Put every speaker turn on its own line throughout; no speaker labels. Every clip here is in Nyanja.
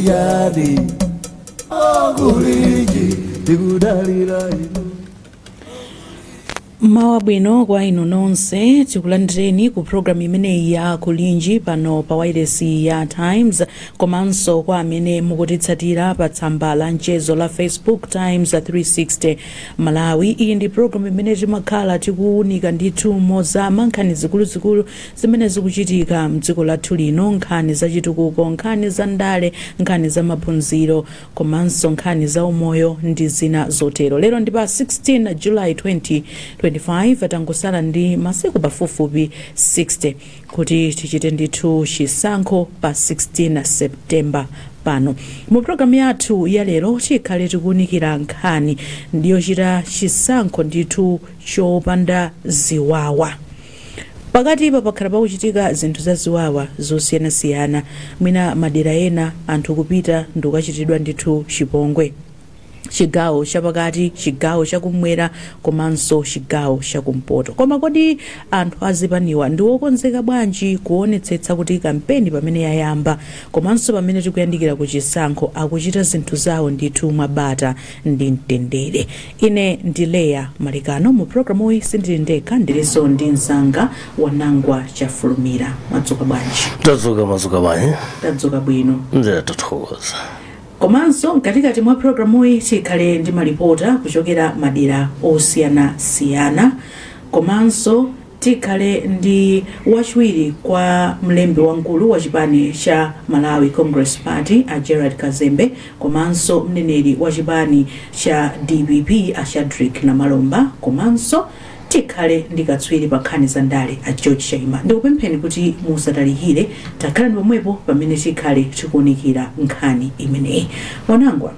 yani kuliji ndikudalira inu.
Mawa bwino kwa inu nonse tikulandireni ku program imeneyi ya kulinji pano pa wireless ya Times, komanso kwa amene mukutitsatira pa tsamba la mchezo la Facebook Times 360 Malawi. Iyi ndi program imene timakhala tikuunika ndithu mozama nkhani zikuluzikulu zimene zikuchitika mdziko lathu lino, nkhani za chitukuko, nkhani za ndale, nkhani za maphunziro, komanso nkhani za umoyo ndi zina zotero. Lero ndi pa 16 July 2025 atangosala ndi masiku pafupifupi 60 kuti tichite ndithu chisankho pa 16 September pano. Mu programu yathu ya lero tikhale tikuunikira nkhani ndiyochita chisankho ndithu chopanda ziwawa. Pakati pa pakhala pakuchitika zinthu za ziwawa zosiyanasiyana, mwina madera ena anthu kupita ndikukachitidwa ndithu chipongwe, chigawo chapakati, chigawo chakumwera, komanso chigawo chakumpoto. Koma kodi anthu azipaniwa ndi wokonzeka bwanji kuonetsetsa kuti kampeni pamene yayamba komanso pamene tikuyandikira ku chisankho akuchita zinthu zawo ndithu mwabata ndi mtendere? Ine ndi Leya Malikano, mu programu iyi sindili ndekha, ndilinso ndi mzanga Wanangwa Chafulumira. Mwadzuka bwanji?
Madzuka bwanji?
Tadzuka bwino.
Nzera tathokoza.
Komanso mkatikati mwa programu iyi tikhale ndi malipota kuchokera madera osiyanasiyana, komanso tikhale ndi wachiwiri kwa mlembi wamkulu wa chipani cha Malawi Congress Party a Gerard Kazembe, komanso mneneri wa chipani cha DPP a Shadrack Namalomba, komanso tikhale ndi katswiri pa nkhani za ndale a George Shaima. Ndikupempheni kuti musatalikire, takhala ndi pomwepo pamene tikhale tikuunikira nkhani imeneyi. Wanangwa,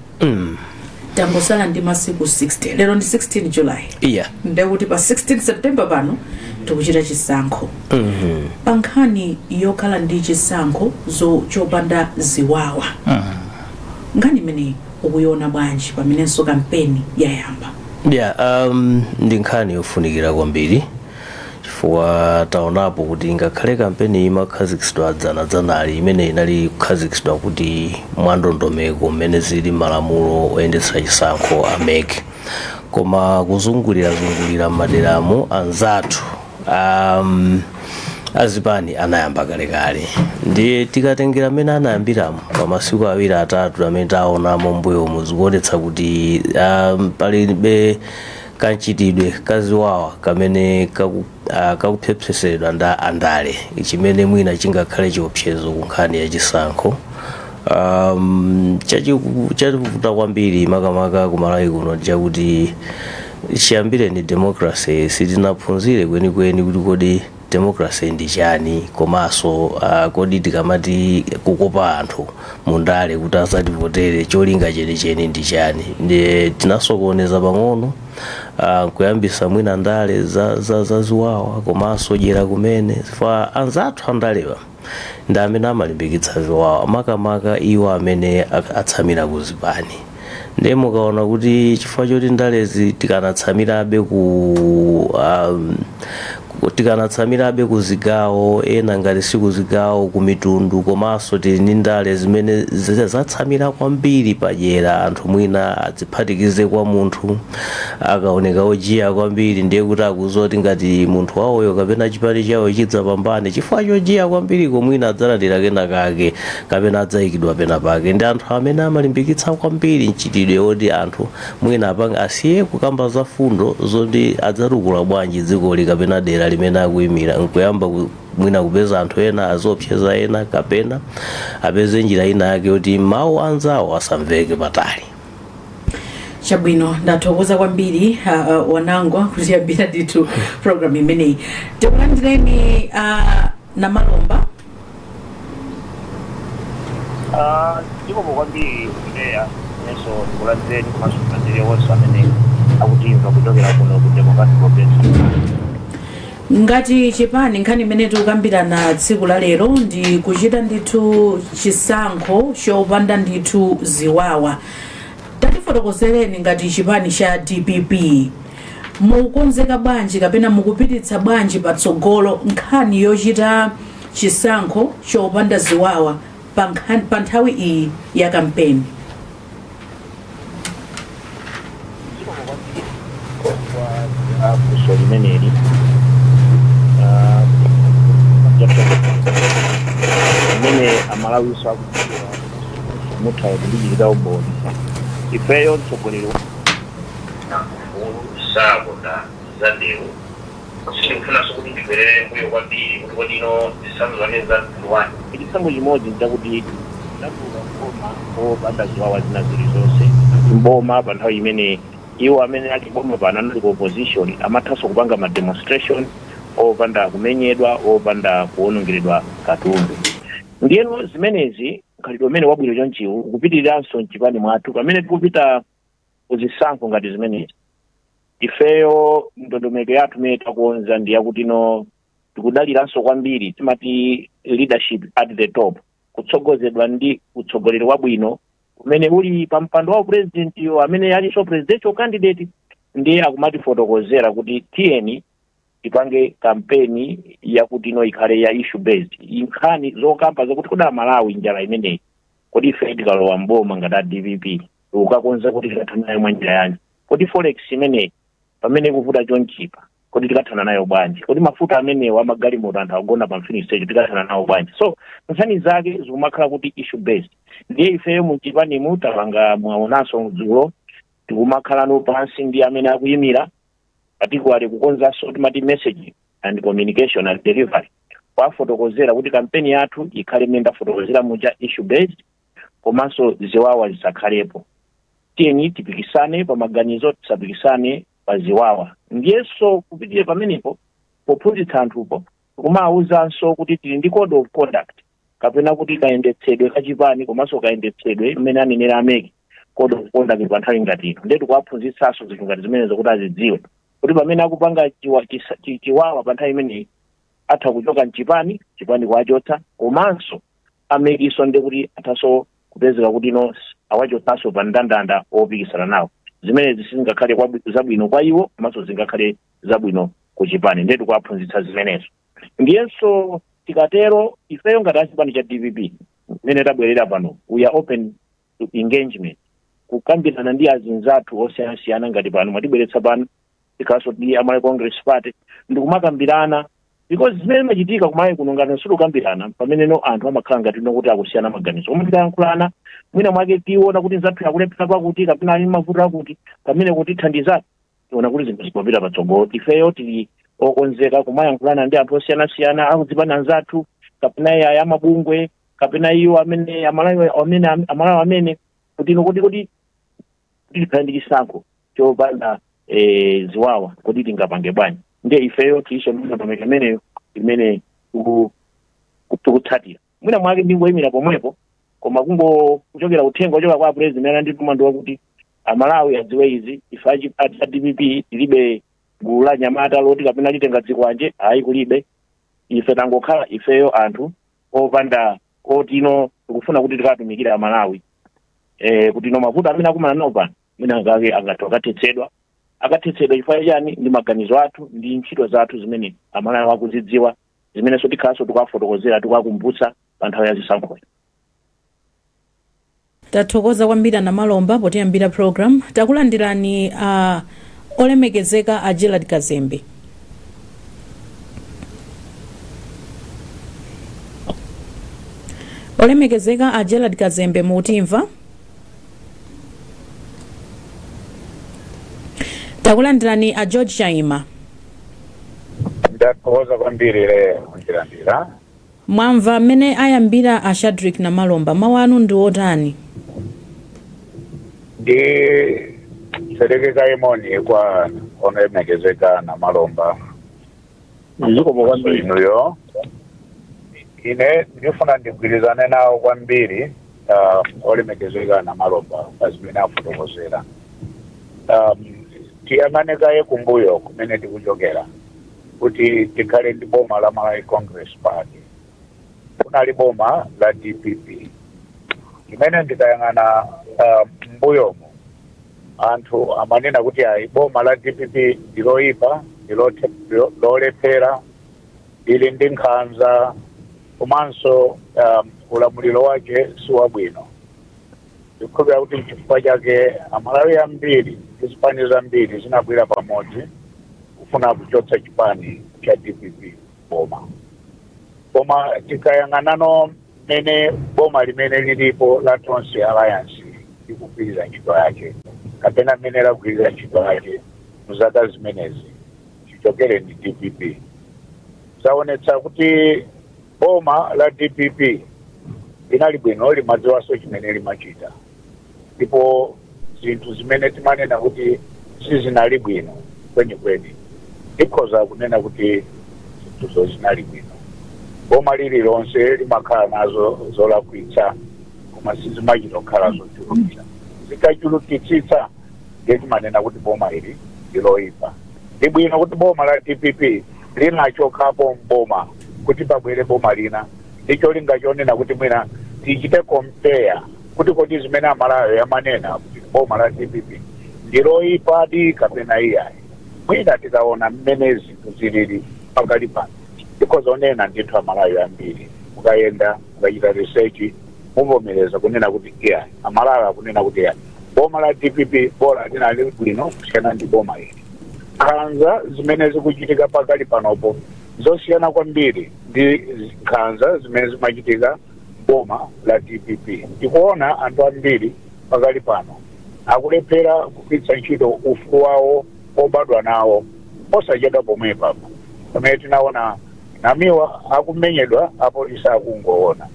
tangosala ndi masiku 60. Lero ndi 16 July.
Yeah.
Ndikuti pa 16 September pano tikuchita chisankho. Pa nkhani yokhala ndi chisankho chopanda ziwawa. Nkhani imeneyi ukuiona bwanji pamenenso kampeni yayamba?
Yeah, ndi nkhani yofunikira kwambiri chifukwa taonapo kuti ngakhale kampeni imakhazikitsidwa dzanali imene inali kukhazikitsidwa kuti mwandondomeko mmene zili malamulo oyendetsa chisankho ameke, koma kuzungulira maderamo anzathu azipani anayamba kalekale. Ndiye tikatengera amene anayambiramo pa masiku awiri atatu amene taonamo mbuyo muzikuonetsa kuti palibe kanchitidwe kaziwawa kamene kakupsepsesedwa nda andale, chimene mwina chingakhale chiopsezo ku nkhani ya chisankho. Chachivuta kwambiri makamaka ku Malawi kuno chakuti chiyambire ni democracy sitinaphunzire kwenikweni kuti kodi democracy ndi chani, komanso kodi tikamati kukopa anthu mundale kuti asativotere cholinga chenicheni ndi chani. Ndiye tinasokoneza pang'ono kuyambisa mwina ndale za ziwawa komanso dyera kumene fa anzathu andalewa ndi amene amalimbikitsa ziwawa, makamaka iwo amene atsamira kuzipani. Ndiye mukaona kuti chifukwa choti ndalezi tikanatsamirabe ku zigawo ena ngati si ku zigawo ku mitundu, komanso tili ndi ndale zimene zatsamira kwambiri padyera, anthu mwina adziphatikize kwa munthu akaoneka ojiya kwambiri, ndiye kuti akuzoti ngati munthu wawoyo kapena chipani chawo chidzapambane chifukwa chojiya kwambiri komwina adzalandira kena kake kapena adzayikidwa pena pake. Ndi anthu amene amalimbikitsa kwambiri mchitidwe woti anthu mwina apanga asiye kukamba za fundo zoti adzatukula bwanji dzikoli kapena dera limene akuyimira, nkuyamba mwina kupeza anthu ena azopseza ena kapena apeze njira ina yake kuti mawu anzawo asamveke patali.
Chabwino, ndathokoza kwambiri Wanangwa kuti yambira ndithu program imeneyi. Tikulandireni Namalomba.
Ndipo kwambiri Leya neso tikulandireni kumasukazire wonse amene akutimva kuchokera kuno ku Democratic Progressive.
Ngati chipani nkhani imene tikukambirana tsiku la lero ndi kuchita ndithu chisankho chopanda ndithu ziwawa. Tatifotokozereni ngati chipani cha DPP mukonzeka bwanji kapena mukupititsa bwanji patsogolo nkhani yochita chisankho chopanda ziwawa pa nthawi iyi ya kampeni?
Kuso limeneli imene amalawisa muthawe kulijirira umboni ifeyo mtsogoleri sakonda zandewu sindikufunanso kuti ndibwerere mbuyo kwambiri kuti kodino zisanzo zake za luwani ichisango chimodzi nchakuti ndabuka mboma opanda ziwawa zina zilizonse mboma pa nthawi imene iwo amene ali boma pano anali ku opposition amathaso kupanga ma demonstration opanda kumenyedwa opanda kuwonongeredwa katundu. Ndiyeno zimenezi khalidwe umene wabwino chonchiwu kupitiriranso mchipani mwathu pamene tikupita kuzisankho ngati zimenezi. Ifeyo ndondomeko yathu imene takuonza ndi yakuti tikudaliranso kwambiri timati leadership at the top, kutsogozedwa ndi utsogoleri wabwino umene uli pa mpando wa president amene alinso presidential candidate ndiye akumatifotokozera kuti tiyeni tipange kampeni yakuti ikhale ya issue based, inkhani zokamba zokuti kuda Malawi njala imeneyi kodi ife tikalowa mboma ngati DVP ukakonza kuti tikathana nayo mwanjira yanji, kodi forex imeneyi pamene kuvuta chonchipa kodi tikathana nayo bwanji, kodi mafuta amenewa amagalimoto anthu agona pa filling stage tikathana nayo bwanji. So nkhani zake zikumakhala kuti issue based. Ndiye ifeyo muchipani mutapanga mwaonanso mdzulo tikumakhala pansi ndi amene akuyimira particularly kukonzanso timati message and communication and delivery kwafotokozera kuti kampeni yathu ikhale imene ndafotokozera muja issue based komanso ziwawa zisakhalepo. Tiyeni tipikisane pa maganizo, tisapikisane pa ziwawa. Ndiyenso kupitire pamenepo pophunzitsa anthupo kumawuzanso kuti tili ndi code of conduct kapena kuti kayendetsedwe kachipani komanso kayendetsedwe imene anenera ameki code of conduct pa nthawi ngati ino. Ndiye tikuwaphunzitsanso zinthu ngati zimenezo kuti azidziwe kuti pamene akupanga chiwawa pa nthawi imeneyi atha kuchoka mchipani kuwachotsa, komanso amekiso ndi kuti athaso kupezeka kuti awachotsanso pa ndandanda opikisana nawo. Zimenezi sizingakhale zabwino kwa iwo komanso zingakhale zabwino ku chipani. Ndiye tikuwaphunzitsa zimenezo. Ndiyenso tikatero ifeyo ngati achipani cha DVP mene tabwerera pano we are open to engagement, kukambirana ndi azinzathu osiyanasiyana ngati pano mwatibweretsa pano tikaso ndi Amalawi Congress Party ndikumakambirana because zimene machitika kumayi kuno ngati sitikukambirana pamene anthu amakhala ngati kuti akusiyana maganizo omwe tikayankhulana mwina mwake tiona kuti nzathu yakulephera kwakuti kapena ali mavuto akuti pamene kuti thandizatu tiona kuti zinthu zikupita patsogolo. Ifeyo tili okonzeka kumayankhulana ndi anthu osiyanasiyana akudzipani anzathu kapena ya mabungwe kapena iwo amene Amalawi amene kuti tikhale ndi chisankho chopanda ziwawa kuti tingapange bwanji. Ndiye ifeyo tiisho ndondomeko imene tikutsatira. Mwina mwake ndingoyimira pomwepo koma kuchokera uthenga ochoka kwa president anandituma ndi wakuti Amalawi adziwe izi ife a DVP tilibe gulu la nyamata loti kapena litenga dzikwanje ayi kulibe. Ife tangokhala ifeyo anthu opanda otino tikufuna kuti tikatumikira Amalawi kuti mavuto amene akumana nawo pano mwina ngake akathetsedwa chifukwa chani ndi maganizo athu ndi ntchito zathu zimene Amalawi akuzidziwa zimenenso tikhalanso tikuwafotokozera tikuwakumbutsa pa nthawi ya zisankho.
Tathokoza kwambiri na Malomba potiyambira program. Takulandirani olemekezeka a Gerald Kazembe. Olemekezeka a Gerald Kazembe mutimva? Takulandirani a George Chaima.
Ndathokoza kwambiri kundilandira.
Mwamva mmene ayambira a Shadrack na Malomba, mawu anu ndi otani?
Ndi serekeza imoni kwa olemekezeka na Malomba. Inuyo ine ndifuna ndigwirizane nawo kwambiri olemekezeka na Malomba pazimene afotokozera. Tiyang'anekaye kumbuyo kumene tikuchokera kuti tikhale ndi boma la Malawi Congress Party, kunali boma la DPP. Imene ndikayang'ana mbuyomo anthu amanena kuti ayi boma la DPP ndiloyipa, lolephera, ili ndi nkhanza komanso ulamuliro wake si wabwino. Ndikukhulupirira kuti chifukwa chake amalawi ambiri ndi zipani zambiri zinabwera pamodzi kufuna kuchotsa chipani cha DPP boma. Koma tikayang'anano mene boma limene lilipo la Tonse Alliance likugwirira ntchito yake kapena mene lagwirira ntchito yake muzaka zimenezi chichokere ndi DPP. Zaonetsa kuti boma la DPP linali bwino limadziwanso chimene limachita. Ndipo zinthu zimene timanena kuti sizinali bwino kwenikweni ikhoza kunena kuti zinthuzo zinali bwino. Boma lililonse limakhala nazo zolakwitsa koma sizimachita kukhala zochulukitsa. Zikachulukitsitsa ndiye timanena kuti boma ili ndiloyipa. Ndi bwino kuti boma la DPP linachokapo mboma kuti pabwere boma lina ndicho linga chonena kuti mwina tichite compare kuti kodi zimene amalawi amanena kuti boma la DPP ndiloyipa di kapena iyayi. Mwina tikaona mmene zinthu zilili pakali pano because onena ndithu amalawi ambiri mukayenda mukachita research muvomereza kunena kuti iyayi amalawi akunena kuti iyayi boma la DPP bora linali bwino kusiyana ndi boma ili. Nkhanza zimene zikuchitika pakali panopo zosiyana kwambiri ndi nkhanza zimene zimachitika boma la DPP. Tikuona anthu ambiri pakali pano akulephera kugwiritsa ntchito ufulu wawo obadwa nawo osachedwa pomwe papo. Pamene tinaona namiwa akumenyedwa apolisi akungoona.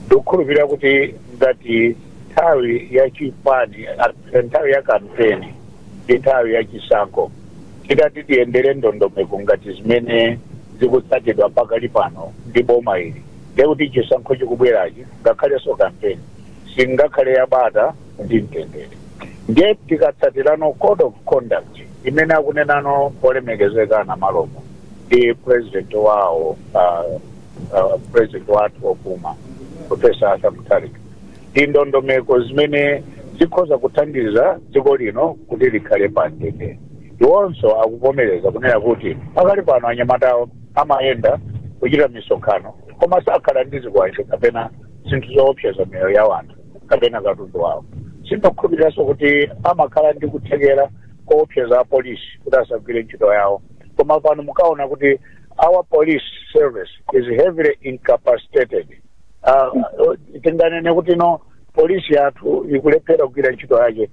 Ndikukhulupirira kuti ngati nthawi ya chipani nthawi ya kampeni ndi nthawi ya chisankho tikati tiyendere ndondomeko ngati zimene zikutsatidwa pakali pano ndi boma ili ndekuti chisankho chikubwerachi ngakhalenso kampeni singakhale yabata ndi mtendere. Ndiye tikatsatirano code of conduct imene akunenano olemekezeka na Malombo ndi president wawo president wathu opuma Professor Arthur Mutharika. Ndi ndondomeko zimene zikhoza kuthandiza dziko lino kuti likhale pa mtendere. Iwonso akuvomereza kunena kuti pakali pano anyamatawo amayenda kuchita misonkhano koma sakhala ndi zikwacho kapena zinthu zoopseza miyoyo ya wanthu kapena katundu wawo. Sindikhulupiriranso kuti amakhala ndi kuthekera koopseza apolisi kuti asagwire ntchito yawo. Koma pano mukaona kuti our police service is heavily incapacitated. Tinganene kuti no polisi yathu ikulephera kugwira ntchito yake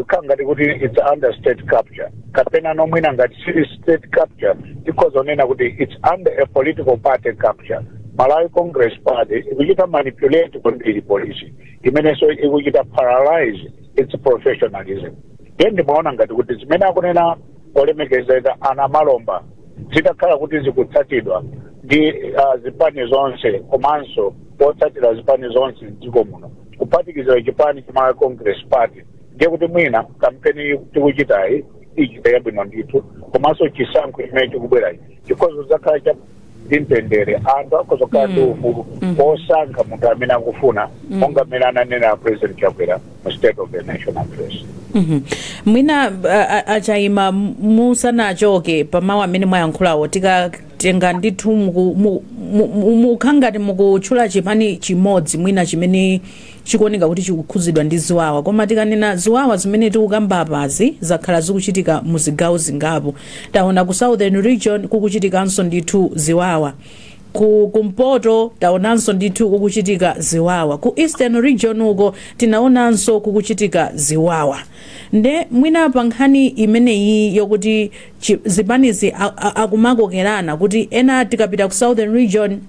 ikangati kuti it's under state capture kapena no mwina ngati sili state capture because onena kuti it's under a political party capture. Malawi Congress Party ikuchita manipulate kwambiri polisi imenenso ikuchita paralyze its professionalism. Then ndimaona ngati kuti zimene akunena olemekezeka ana Malomba zitakhala kuti zikutsatidwa ndi zipani zonse komanso potsatira zipani zonse dziko muno kuphatikiza chipani cha Malawi Congress Party ndiye kuti mwina kampeni tikuchitayi ichita yabwino ndithu komanso chisankho chimene chikubwerayi chikhoza zakhala cha mtendere anthu akhozokhala ndi ufulu osankha munthu amene akufuna monga mmene ananena President Chakwera mu State of the Nation Address.
Mwina achaima musanachoke pamawu amene mwayankhulawo tikatenga ndithu mukhangati mukutchula chipani chimodzi mwina chimene chikuoneka kuti chikukhuzidwa ndi ziwawa koma tikanena ziwawa zimene tikukamba apazi zakhala zikuchitika mu zigawo zingapo. Taona ku Southern Region kukuchitikanso ndithu ziwawa, kumpoto taonanso ndithu kukuchitika ziwawa, ku Eastern Region uko tinaonanso kukuchitika ziwawa. Nde mwina pa nkhani imeneyi yokuti zipanizi akumakokerana kuti ena tikapita ku Southern Region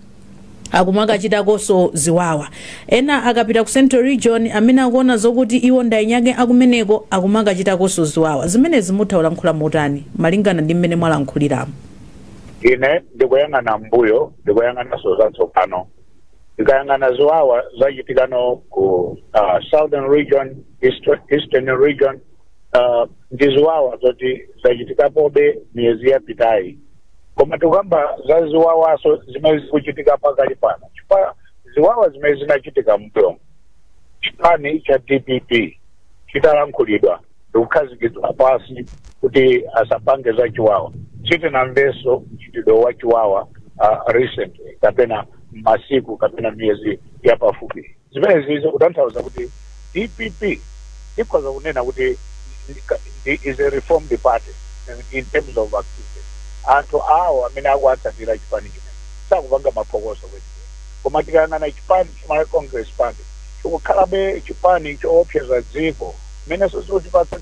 akumakachitanso ziwawa, ena akapita ku Central Region amene akuona zokuti iwo ndayinyake akumeneko akumakachitanso ziwawa. Zimene zimutaulankhula motani malingana ndi mmene mwalankhuliramo?
Ine ndikuyang'ana mbuyo ndikuyang'ananso zatsopano. Ndikayang'ana ziwawa zachitikano ku Southern Region, Eastern Region, ndi ziwawa zoti zachitikapobe miyezi yapitayi. Koma tikamba za ziwawaso zimene zikuchitika pakali pano. Chifukwa ziwawa zimene zinachitika mbuyo chipani cha DPP chitalankhulidwa ndikukhazikitsa pasi kuti asapange za chiwawa. Sitinamveso mchitidwe wa chiwawa recently kapena masiku kapena miyezi yapafupi. Zimene zizo kutanthauza kuti DPP ikhoza kunena kuti is a reformed party in terms of activity. Anthu awo amene akuwatsatira chipani chimene sakupanga maphokoso kwenikweni. Koma tikayang'ana chipani cha Congress Party chikukhalabe chipani choopseza dziko mmene sizikutipatsa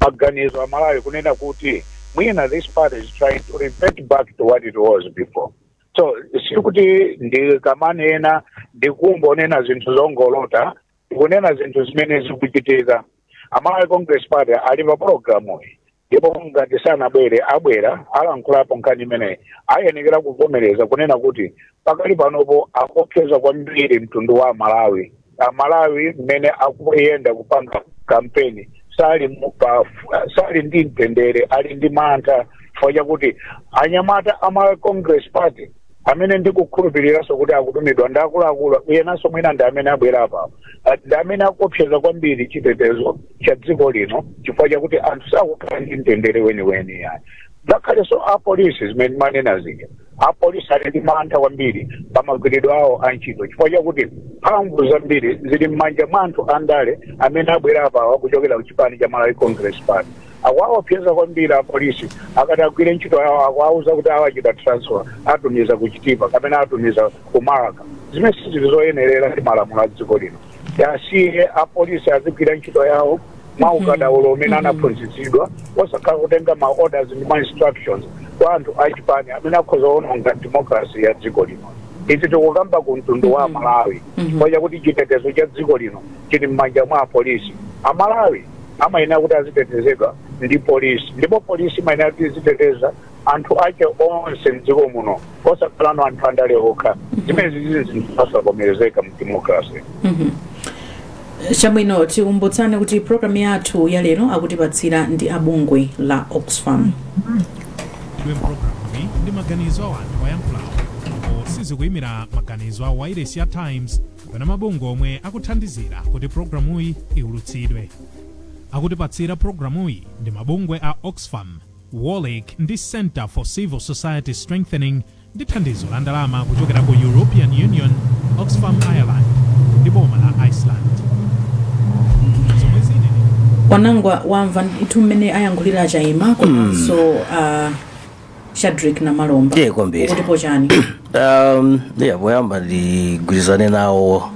maganizo amalawi kunena kuti mwina this party is trying to revert back to what it was before. So sikuti ndikamanena ndikumbonena zinthu zongolota ndikunena zinthu zimene zikuchitika. Amalawi Congress Party ali pa programu iyi ndipo ngati sanabwere abwera alankhulapo nkhani imeneyi ayenekera kuvomereza kunena kuti pakali panopo akuopseza kwambiri mtundu wa Malawi. Amalawi mmene akuyenda kupanga kampeni sali ndi mtendere, ali ndi mantha chifukwa chakuti anyamata Amalawi Congress Party amene ndikukhulupiriranso kuti akutumidwa ndi akuluakulu yenanso mwina ndi amene abwera apapo ndi amene akuopseza kwambiri chitetezo cha dziko lino chifukwa chakuti anthu sakukhala ndi mtendere weniweni yani. Ngakhalenso apolisi zimene manena zija apolisi ali ndi mantha kwambiri pamagwiridwe awo antchito chifukwa chakuti mphamvu zambiri zili m'manja mwa anthu andale amene abwera apapo akuchokera ku chipani cha Malawi Congress Party. Akuwaopseza kwambiri apolisi akati agwire ntchito yawo akuwauza kuti awachita transfer atumiza ku Chitipa kapena atumiza ku Malaka. Zimene sizili zoyenerera ndi malamulo a dziko lino. Asiye apolisi azigwira ntchito yawo mwaukadaulo umene anaphunzitsidwa osakhala kutenga ma orders ndi ma instructions kwa anthu achipani amene akhoza kuononga democracy ya dziko lino. Izi tikukamba ku mtundu wa Malawi chifukwa chakuti chitetezo cha dziko lino chili m'manja mwa apolisi. Amalawi amayenera kuti azitetezedwa ndi polisi ndipo polisi imayenera kuti iziteteza anthu ake onse mdziko muno osakhalano anthu andale okha. Zimene zizi zinthu zosavomerezeka mu democracy.
Chabwino tikumbutsane kuti programu yathu ya lero akutipatsira ndi abungwe la Oxfam.
Iwe programu iyi ndi maganizo a anthu oyankhulawo ndipo sizikuyimira maganizo a Wireless ya Times kapena mabungwe omwe akuthandizira kuti programu iyi iwulutsidwe. Akutipatsira programu iyi ndi mabungwe a Oxfam, Warwick ndi Center for Civil Society Strengthening ndi thandizo la ndalama kuchokera ku European Union, Oxfam Ireland ndi boma la Iceland.
Wanangwa wamva itu mmene ayankhulira Chaima komanso Shadrack na Malomba. Kuti chani?
Poyamba ndigwirizane nawo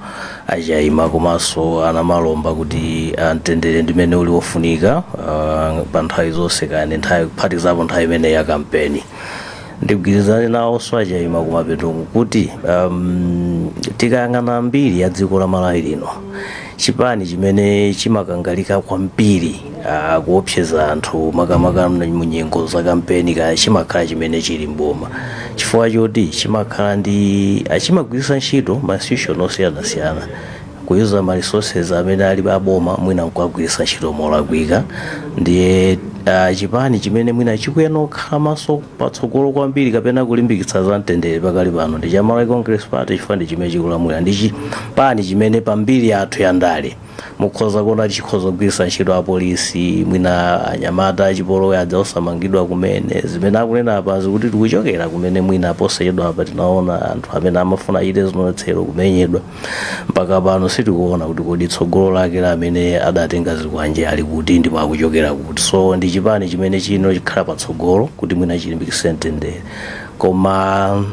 Chaima komanso ana Malomba kuti mtendere ndimene uli wofunika pa nthawi zonse kani nthawi kuphatikizapo nthawi imene ya kampeni. Ndigwirizane nawo Chaima kumapeto kuti tikayang'ana mbiri ya dziko la Malawi lino chipani chimene chimakangalika kwambiri kuopseza anthu makamaka munyengo za kampeni kaya chimakhala chimene chili mboma chifukwa choti chimakhala ndi achimagwiritsa ntchito ma institution osiyanasiyana kuyuza ma resources amene ali aboma mwina nkuagwiritsa ntchito molakwika. Ndiye chipani chimene mwina chikuyena kukhala maso patsogolo kwambiri kapena kulimbikitsa za mtendere pakali pano ndi cha Malawi Congress Party chifukwa ndi chimene chikulamulira ndi chipani chimene pambiri yathu yandale mukhoza kuona chikhoza kugwiritsa ntchito apolisi mwina anyamata achipolowe adza osamangidwa kumene zimene akunena apazi kuti tikuchokera kumene mwina posachedwa apa tinaona anthu amene amafuna achite zionetsero kumenyedwa mpaka pano sitikuona kuti kodi tsogolo lake la amene adatenga zikwanje ali kuti ndipo akuchokera kuti. So ndi chipani chimene chino chikhala patsogolo kuti mwina chilimbikitse mtendere koma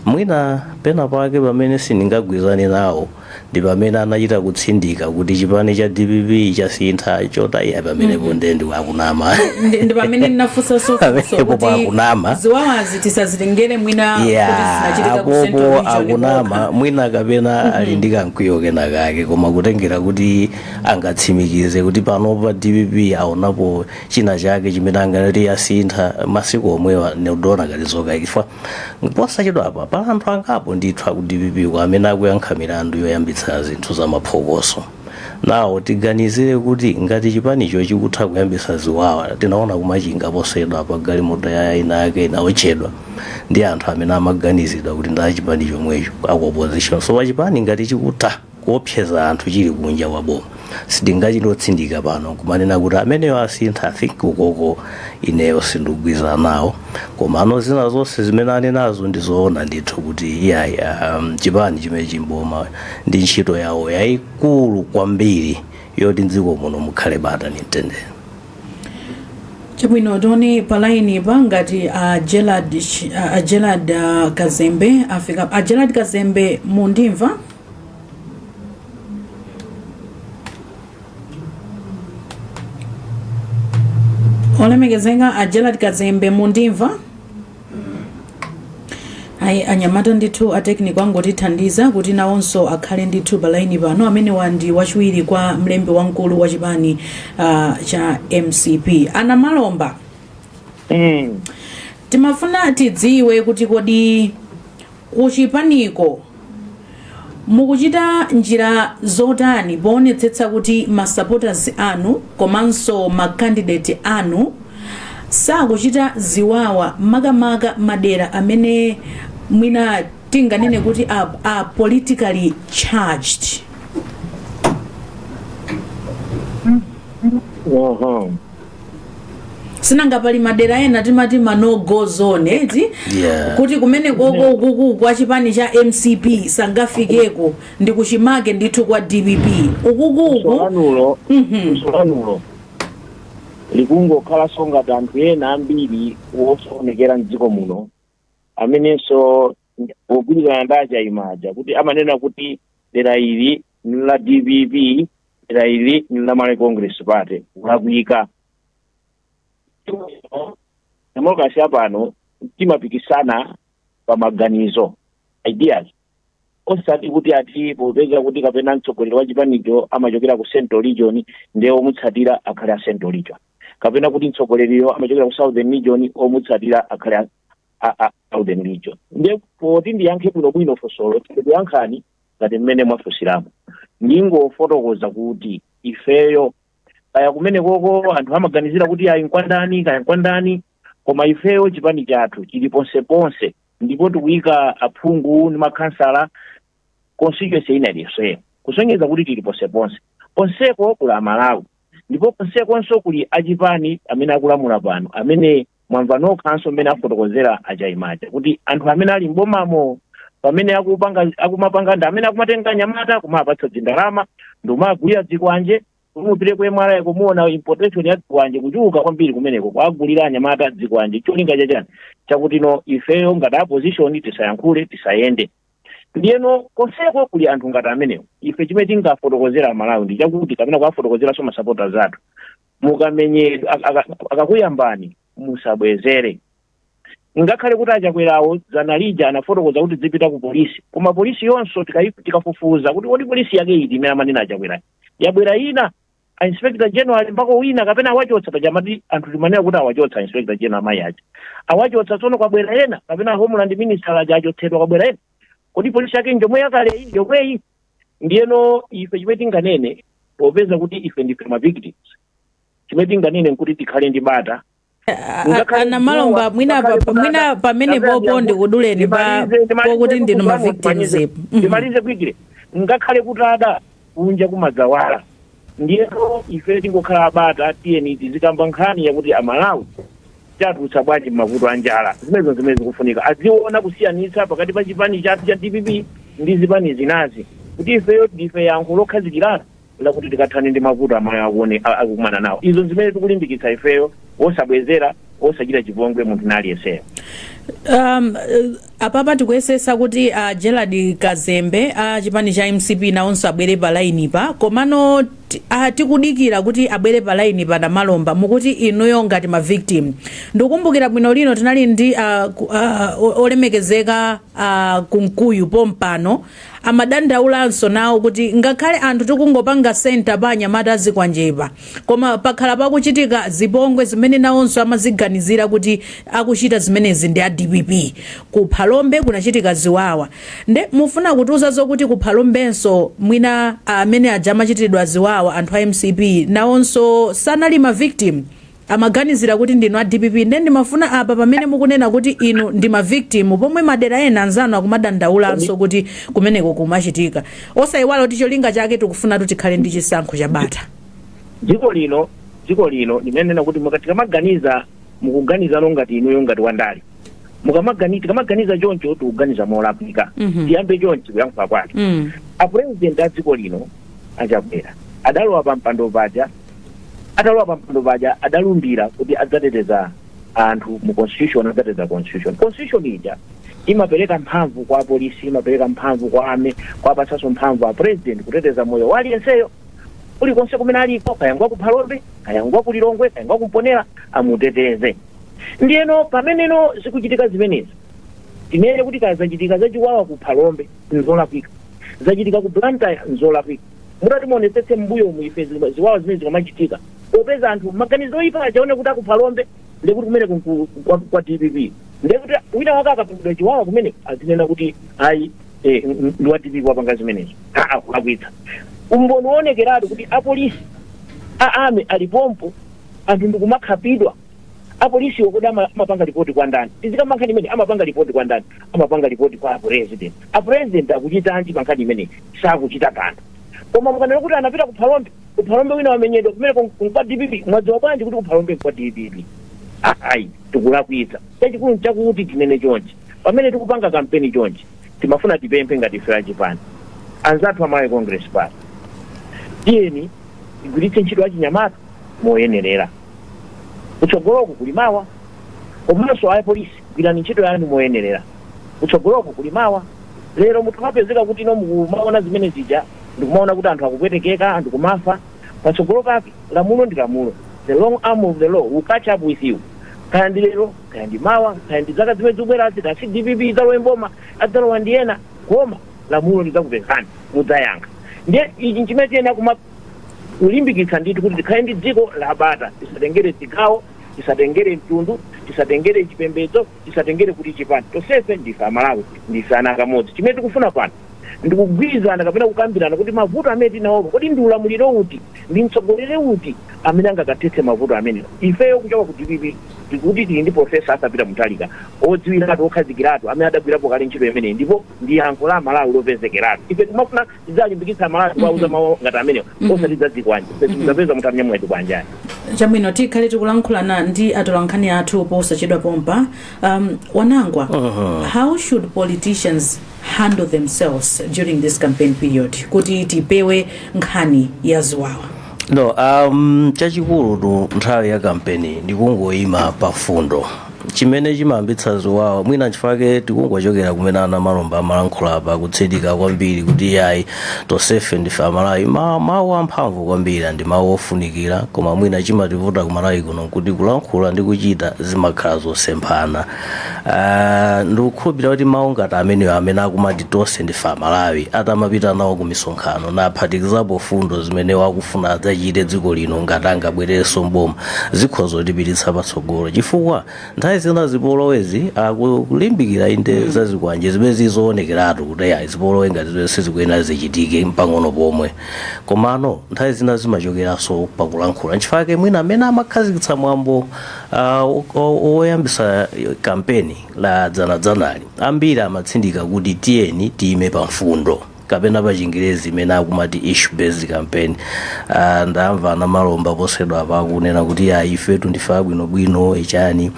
mwina pena pake pamene sindingagwirizane nawo ndi pamene anachita kutsindika kuti chipani cha DPP chasintha chotaya pamene pondendi akunama
ndi pamene ndinafunsa
kuti akunama
ziwawazi tisazitengere mwina kuti zinachitika ku Central Region
akunama mwina kapena ali ndi kankwiyo kena kake koma kutengera kuti angatsimikize kuti panopa DPP aonapo china chake chimene angati yasintha masiku omwewa neudona kalizoka ifa posachedwa apa pala anthu angapo ndithu ku DPP kwa amene akuyankha milandu yoyambitsa zinthu za maphokoso. Nawo tiganizire kuti ngati chipanicho chikutha kuyambitsa ziwawa tinaona kumachinga posachedwa apa galimoto ya ina yake inaochedwa ndi anthu amene amaganizidwa kuti ndi chipani chomwecho aku opposition. So chipani ngati chikutha kuopseza anthu chili kunja kwa boma sitingachinotsindika pano kumanena kuti ameneyo asintha think ukoko ineyo sindikugwirizana nawo koma zina zonse zimene anenazo ndizoona ndithu kuti iyayi chipani chimene chimboma ndi ntchito yawo yayikulu kwambiri yoti mdziko muno mukhale bata ndi mtendere.
Chabwino tione palaini ngati Gerald Kazembe afika. Gerald Kazembe mundimva? Olemekezeka Gerald Kazembe mundimva? Anyamata ndithu atekniko angotithandiza kuti nawonso akhale ndithu palaini pano amene wandi wachiwiri kwa mlembi wamkulu wa chipani cha MCP. Ana Malomba. Timafuna tidziwe kuti kodi kuchipaniko mukuchita njira zotani poonetsetsa kuti ma supporters anu komanso ma candidate anu sakuchita ziwawa makamaka madera amene mwina tinganene kuti are politically charged. Sinanga pali madera ena timati no go zone eti kuti kumene koko kwa chipani cha MCP sangafikeko ndi kuchimake ndithu kwa DPP
ukukuku soanulo likungo khala songa anthu ena ambiri wosoonekera mdziko muno amenenso ogwirizana ndacha imaja kuti amanena kuti dera ili ni la DPP dera ili ni la Malawi Congress Party kulakwika democracy pano timapikisana pa maganizo ideas osati kuti ati popeza kuti kapena mtsogoleri wa chipanicho amachokera ku Central Region ndiye omutsatira akhale a Central Region kapena kuti mtsogoleriyo amachokera ku Southern Region omutsatira akhale a Southern Region. Ndiye poti ndiyankhe bwino fosolo ndiyankhani ngati mmene mwafusiramo ndingofotokoza kuti ifeyo kaya kumene koko anthu amaganizira kuti ayi nkwandani koma ifeyo chipani chathu chili ponse ndipo tikuyika aphungu ndi makhansala constituency ina iliyonse kusonyeza kuti tili ponseko kula Malawi ndipo ponsekonso kuli achipani amene akulamula pano amene mwamva nokhanso mmene afotokozera achaimacha kuti anthu amene ali mbomamo pamene akumapanga ndi amene akumatenga nyamata kumapatsa zindalama ndomagulira dzikwanje kumupire kwe mwala kumuona importation ya dzikwanje kuchuka kwambiri kumeneko kwagulira nyamata dzikwanje cholinga chachani chakuti no ifeyo ngati opposition tisayankhule tisayende. Ndiyeno konseko kuli anthu ngati amenewo ife chimene tingafotokozera Malawi ndi chakuti kapena kuwafotokozera so ma supporters athu mukamenye akakuyambani musabwezere ngakhale kuti achakwerawo zanalija anafotokoza kuti zipita ku polisi koma polisi yonso tikafufuza kuti kodi polisi yake iti imene amanena achakwera yabwera ina a inspector general mpaka wina kapena awachotsa pajamati anthu timanena kuti awachotsa inspector general mayacha awachotsa tsono kwabwera ena kapena homeland minister aja achotsedwa kwabwera ena kodi polisi yake njomwe yakale yomweyi. Ndiyeno ife chimene tinganene popeza kuti ife ndife ma victims chimene tinganene nkuti tikhale ndi bata
Ana Malomba mwina pamene popo ndikuduleni pokuti ndinu ma victims
ndimalize kwikire ngakhale kutada kunja kumadzawala. Ndiyeno ife tingokhala bata tiyeni tizikamba nkhani yakuti Amalawi chatutsa bwanji mavuto anjala zimene zikufunika aziona kusiyanitsa pakati pa chipani chathu cha DPP ndi zipani zinazi kuti ifeyo ndife yankho lokhazikirana lakuti tikathane ndi mavuto amene akuone akukumana nawo. Izo zimene tikulimbikitsa ifeyo osabwezera osachita chipongwe munthu naliyeseyo.
Apapa tikuyesesa kuti Gerald Kazembe chipani cha MCP nawonso abwere pa line pa komano tikudikira kuti abwere pa line pa Malomba mukuti inuyo ngati ma victim ndikukumbukira bwino lino tinali ndi olemekezeka kumkuyu pompano amadandaulanso nawo kuti ngakhale anthu tikungopanga center pa anyamata azikwanjepa koma pakhala pakuchitika zipongwe zimene nawonso amaziganizira kuti akuchita zimenezi ndi a DPP ku Phalombe kunachitika ziwawa nde mufuna kutiuza zokuti ku Phalombenso mwina amene aja amachitidwa ziwawa anthu a MCP nawonso sanali ma victim amaganizira kuti ndinu a DPP ndi ndimafuna apa pamene mukunena kuti inu ndi ma victim pomwe madera ena anzanu akumadandaulanso kuti kumeneko kumachitika osayiwala kuti cholinga chake tikufuna kuti tikhale ndi chisankho cha bata.
dziko lino limenena kuti mukatimaganiza mukuganiza ngati inuyo ngati wandali tikamaganiza choncho tikuganiza molakwika tiyambe choncho kuyankha kwake. A president a dziko lino achabwera adalowa pampando paja adalumbira kuti adzateteza anthu mu constitution, adzateteza constitution ija imapereka mphamvu kwa polisi, imapereka mphamvu kwa ame, kwa pasaso mphamvu a president kuteteza moyo wa aliyenseyo ulikonse kumene aliko, kayangwa ku Phalombe, kayangwa ku Lilongwe, kayangwa ku Mponera, amuteteze. Ndiyeno pameneno zikuchitika zimenezi timene kuti zachitika zachiwawa ku Phalombe nzolakwika, zachitika ku Blantyre nzolakwika, mutati muonetsetse mbuyo muife ziwawa zimene zikamachitika popeza anthu maganizo oyipa achaone kuti aku Phalombe ndekuti kumene kwa DPP ndekuti wina wake akapindula chiwawa kumene azinena kuti ayi ndi wa DPP wapanga zimenezo kulakwitsa. Umboni wonekeratu kuti apolisi aame alipompo anthu ndikumakhapidwa apolisi wokuda amapanga ripoti kwa ndani tizikamanga imene amapanga ripoti kwa ndani, amapanga ripoti kwa a president akuchita anti mankhani imene sakuchita kanthu. Koma mukanena kuti anapita ku Phalombe wina wamenyedwa kumene kwa DPP mwadziwa bwanji kuti ku Phalombe kwa DPP ayi tikulakwitsa. Chachikulu chakuti tinene chonchi pamene tikupanga kampeni chonchi timafuna tipemphe ngati ife achipani anzathu amayi Congress Party tiyeni tigwiritse ntchito ya chinyamata moyenerera kutsogoloko kulimawa komanso a polisi gwirani ntchito yanu moyenerera kutsogoloko kulimawa. Lero munthu mapezeka kuti ino mukumaona zimene zija ndikumaona kuti anthu akupwetekeka, anthu kumafa patsogolo pake. Lamulo ndi lamulo, the long arm of the law will catch up with you. Kaya ndi lero, kaya ndi mawa, kaya ndi zaka zimene zikubwera asi DPP idzalowe mboma adzalowa ndi ena koma lamulo lidzakupezani mudzayankha. Ndiye ichi chimene tiyena kulimbikitsa ndithu kuti tikhale ndi dziko la bata, tisatengere zigawo, tisatengere mtundu, tisatengere chipembedzo, tisatengere kuti chipani tonsefe ndife Amalawi, ndife ana kamodzi. Chimene tikufuna pano ndikugwirizana kapena kukambirana kuti mavuto amene tinawo kodi ndi ulamuliro uti, ndi mtsogoleri uti amene angakathetsa mavuto amene. Ifeyo kuchoka ku DPP tikuti tili ndi profesa asapita mutalika odziwiratu okhazikiratu amene adagwirapo kale ntchito imene ndipo ndi yankho la Malawi lopezekeratu. Ife timafuna tidzalimbikitsa Malawi kuwauza mawu ngati amenewo osatidza dzikwanje ife tidzapeza mutamnya mwetu bwanjani.
Chabwino tikhale tikulankhulana ndi atolankhani athu posachedwa pompa. Wanangwa, how should politicians handle themselves during this campaign period kuti tipewe nkhani ya ziwawa?
No, chachikulu nthawi ya kampeni ndikungoyima pafundo chimene chimayambitsa ziwawa mwina chifake tikungwachokera kumene ana malomba amalankhula apa kutsindika kwambiri kuti yayi tonsefe ndife Amalawi. Mawu amphamvu kwambiri ndi mawu ofunikira koma mwina chimativuta kumalawi kuno kuti kulankhula ndi kuchita zimakhala zosemphana. Ndikukhulupirira kuti mawu ngati ameneyo amene akumati tonse ndife Amalawi atamapita nawo ku misonkhano naphatikizapo fundo zimene wakufuna adzachite dziko lino ngati angabwererenso mboma zikhoza kutipititsa patsogolo chifukwa nthawi zina zipolowezi akulimbikira inde zazikwanje zimene zizoonekeratu kuti ayi zipolowe ngati zonse zikuyenera zichitike mpang'ono pomwe komano nthawi zina zimachokeranso pakulankhula nchifake mwina amene amakhazikitsa mwambo oyambisa kampeni la dzanadzanali ambiri amatsindika kuti tiyeni tiyime pa mfundo kapena pa Chingerezi imene akumati issue based campaign. Ndamva ana malomba posedwa apa akunena kuti ya ifetu ndife abwinobwino echani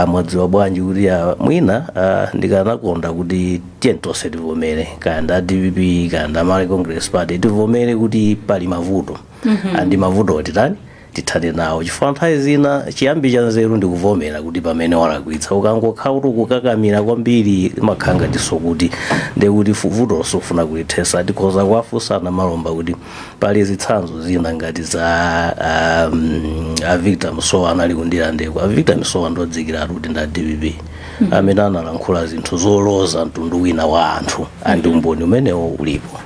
mwadziwa bwanji kuti mwina ndikanakonda kuti tiyeni tonse tivomere kaya nda DPP kaya nda Malawi Congress Party tivomere kuti pali mavuto andi mavuto otitani tithane nawo chifukwa nthawi zina chiyambi cha nzeru ndikuvomera kuti pamene walakwitsa ukangokhala kuti ukukakamira kwambiri makhanga tiso kuti ndekuti vuto sofuna kulithesa tikhoza kuwafunsana malomba kuti pali zitsanzo zina ngati za Victor Msowa anali kundirandeko. Victor Msowa ndodzikira kuti nda DPP amene analankhula zinthu zoloza mtundu wina wa anthu andi umboni umenewo ulipo.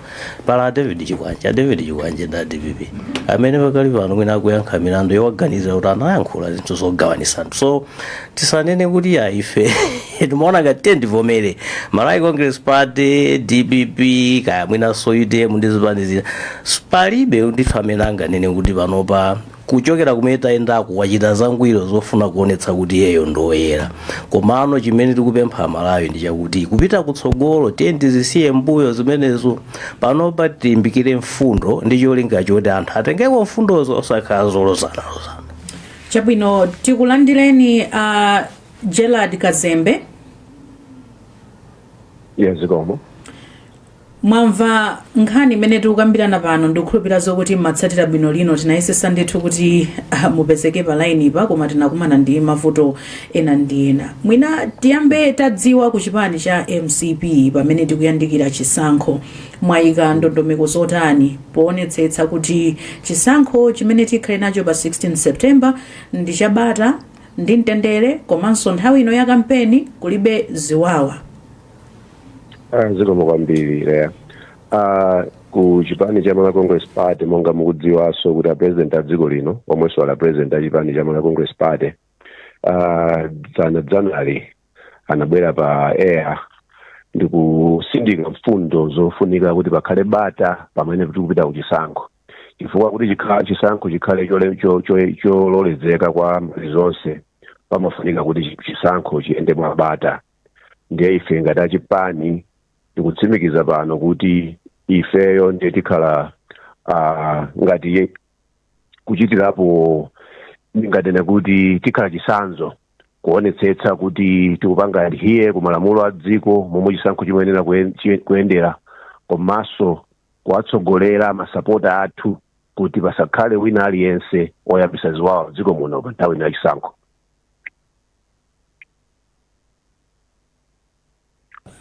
Pala David Chikwanje nda DPP amene pakali pano mwina akuyankha milandu yowaganiza kuti anayankhula zinthu zogawanisa anthu. So tisanene kuti ya ife timaona ngati ndivomere Malawi Congress Party DPP kaya mwina soite mundizipani zina palibe ndithu amene anganene kuti panopa kuchokera kumene tayendako wachita zangwiro zofuna kuonetsa kuti iyeyo ndoyera. Komano chimene tikupempha Malawi ndi chakuti kupita kutsogolo tiye tizisiye mbuyo zimenezo, panopa tilimbikire mfundo ndi cholinga choti anthu atengeko mfundozo osakhala zolozana.
Chabwino, tikulandireni Gerald Kazembe.
Yes, zikomo.
Mwamva nkhani imene tikukambirana pano, ndikukhulupirira zokuti matsatira bwino lino tinayesesa ndithu kuti mupezeke pa line ipa, koma tinakumana ndi mavuto ena ndi ena. Mwina tiyambe tadziwa ku chipani cha MCP pamene tikuyandikira chisankho, mwayika ndondomeko zotani poonetsetsa kuti chisankho chimene tikhale nacho pa 16 September ndi chabata ndi mtendere, komanso nthawi ino ya kampeni kulibe ziwawa.
Zikomo kwambiri Leah. Ku chipani cha Malawi Congress Party monga mukudziwaso kuti president a dziko lino omwenso ala president a chipani cha Malawi Congress Party January anabwera pa air ndi kusindika mfundo zofunika kuti pakhale bata pamene tikupita ku chisankho, chifukwa kuti chisankho chikhale chololezeka kwa mbali zonse pamafunika kuti chisankho chiyende mwa bata. Ndiye ife ngati achipani tikutsimikiza pano kuti ifeyo ndiye tikhala ngati kuchitirapo ngati nakuti tikhala chisanzo kuonetsetsa kuti tikupanga adhere ku malamulo a dziko momwe chisankho chimayenera kuyendera, komanso kuwatsogolera masapota athu kuti pasakhale wina aliyense oyambisa ziwawa dziko muno pa nthawi ya chisankho.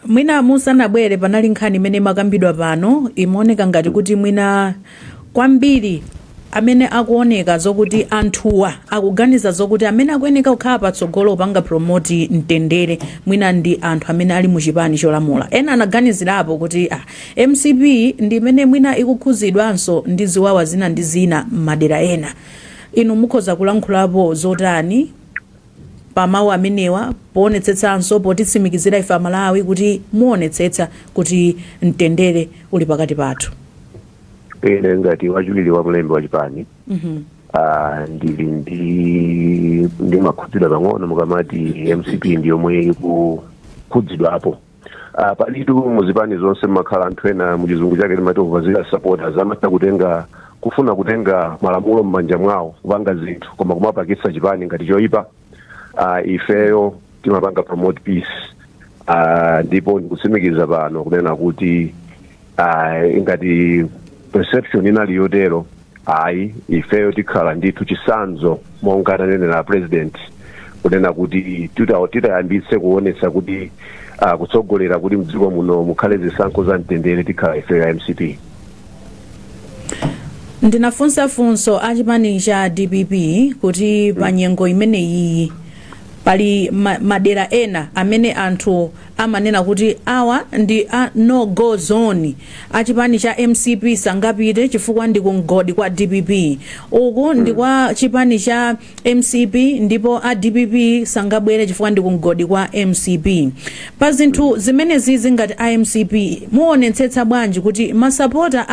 Mwina musanabwere panali nkhani imene makambidwa pano imaoneka ngati kuti mwina kwambiri amene akuoneka zokuti anthuwa akuganiza zokuti amene akuyeneka kukhala patsogolo panga promote mtendere mwina ndi anthu amene ali muchipani cholamula. Ena anaganizirapo kuti MCP ndi imene mwina ikukhuzidwanso ndi ziwawa zina ndi zina m'madera ena. Inu mukhoza kulankhulapo zotani pa mawu amenewa poonetsetsanso potitsimikizira ife Malawi kuti muonetsetsa kuti mtendere uli pakati pathu?
Ine ngati wachiwiri wa mlembi wa chipani ndili ndi makhudzidwa pang'ono mukamati MCP ndi yomwe ikukhudzidwapo. Palitu muzipani zonse makhala anthu ena muchizungu chake timati overzealous supporters amatha kufuna kutenga malamulo m'manja mwawo kupanga zinthu koma kumapakitsa chipani ngati choyipa. Ifeyo timapanga promote peace, ndipo ndikutsimikiza pano kunena kuti ngati perception inali yotero ifeyo tikhala ndithu chisanzo monga tanenera president kunena kuti titayambitse kuonetsa kuti kutsogolera kuti mdziko muno mukhale zisankho za mtendere tikhala ifeyo ya MCP.
Ndinafunsafunso achipani cha DPP kuti pa nyengo imeneyi pali madera ena amene anthu amanena kuti awa ndi no go zone, achipani cha MCP sangapite chifukwa ndi kungodi kwa DPP, uku ndi kwa chipani cha MCP ndipo a DPP sangabwere chifukwa ndi kungodi kwa MCP. Pa zinthu zimenezi ngati a MCP muonetsetsa bwanji kuti masapota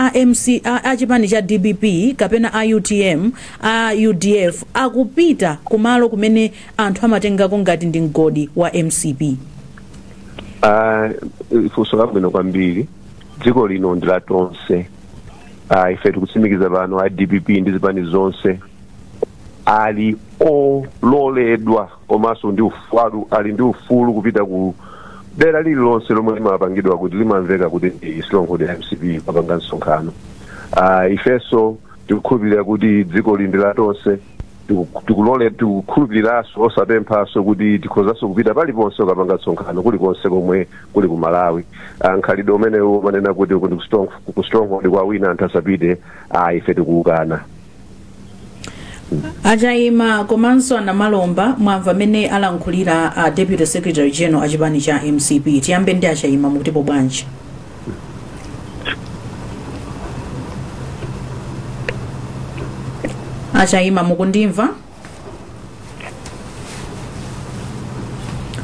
a chipani cha DPP kapena a UTM a UDF akupita kumalo kumene anthu amatengako ngati ndi ngodi wa MCP?
Funso labwino kwambiri. Dziko lino ndi la tonse. Ife tikutsimikiza pano a DPP ndi zipani zonse ali ololedwa komanso ali ndi ufulu kupita ku dera lililonse lomwe limapangidwa kuti limamveka kuti stronghold ya MCP papanga msonkhano. Ifeso tikukhulupirira kuti dziko lino ndi la tonse, tikukhulupiriranso osapemphaso kuti tikhozanso kupita paliponse ukapanga msonkhano kulikonse komwe kuli ku Malawi. Nkhalidwe umenewu manena kuti ku stronghold kwa wina anthu asapite, ife tikuukana.
Ajaima komanso anamalomba mwamva amene alankhulira Deputy Secretary General achipani cha MCP. Tiyambe ndi Ajaima mukutipo bwanji? Ajaima mukundimva?